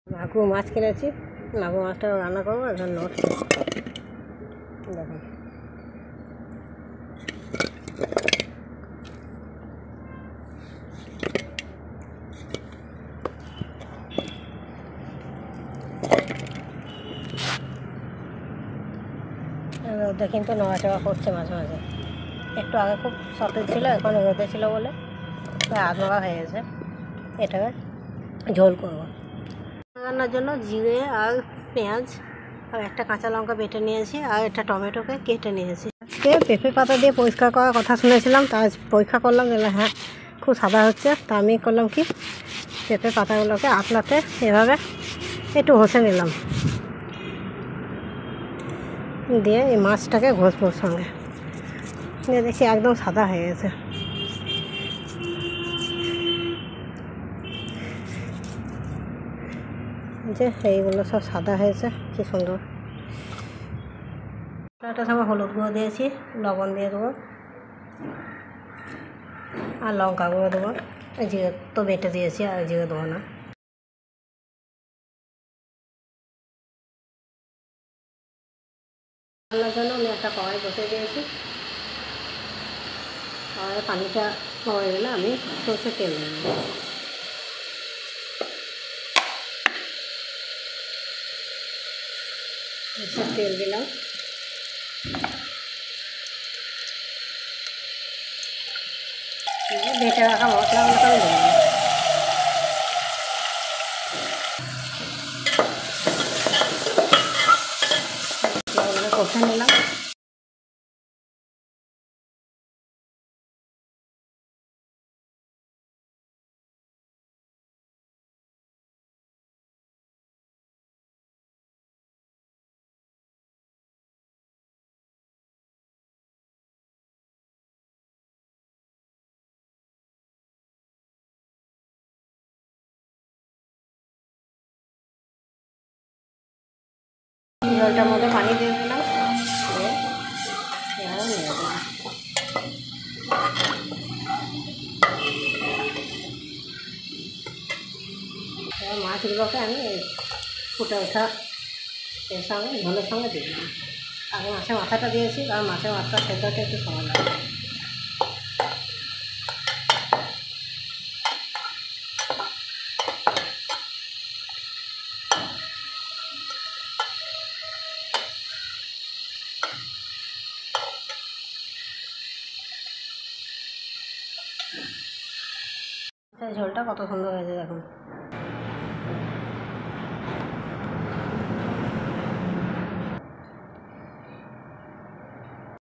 মাগুর মাছ কিনেছি, মাগুর মাছটা রান্না করবো। এখন নোট দেখুন, রোদে কিন্তু নড়াচড়া করছে মাঝে মাঝে। একটু আগে খুব সতেজ ছিল, এখন রোদে ছিল বলে প্রায় আধমরা হয়ে গেছে। এটাকে ঝোল করবো। রান্নার জন্য জিরে আর পেঁয়াজ আর একটা কাঁচা লঙ্কা বেটে নিয়েছি, আর একটা টমেটোকে কেটে নিয়েছি। পেঁপে পাতা দিয়ে পরিষ্কার করার কথা শুনেছিলাম, তাই পরীক্ষা করলাম, দেখলাম হ্যাঁ খুব সাদা হচ্ছে। তা আমি করলাম কি, পেঁপে পাতাগুলোকে আপনাতে এভাবে একটু ঘষে নিলাম, দিয়ে এই মাছটাকে ঘষবো সঙ্গে। দিয়ে দেখি একদম সাদা হয়ে গেছে। যে এইগুলো সব সাদা হয়েছে, কি সুন্দর। একটা সময় হলুদ গুঁড়ো দিয়েছি, লবণ দিয়ে দেবো, আর লঙ্কা গুঁড়ো দেবো। জিরে তো বেটে দিয়েছি, আর জিরে দেবো না। রান্নার জন্য আমি একটা কড়াই বসে দিয়েছি। কড়াই পানিটা হয়ে গেলে আমি সরষের তেল দিয়ে দেবো। সরষের তেল দিলাম, বেটে রাখা মশলাগুলোকে আমি দেবো। মশলাগুলোকে কষে নিলাম। ঝোলটার মধ্যে পানি দিয়ে দিলাম, দিয়ে নিয়ে দিলাম। এবার মাছগুলোকে আমি ফুটে ওঠা এর সঙ্গে ঝোলের সঙ্গে দিয়ে দিলাম। আগে মাছের মাথাটা দিয়েছি, কারণ মাছের মাথাটা সেদ্ধ হতে একটু সময় লাগে। ঝোলটা কত সুন্দর হয়েছে দেখুন।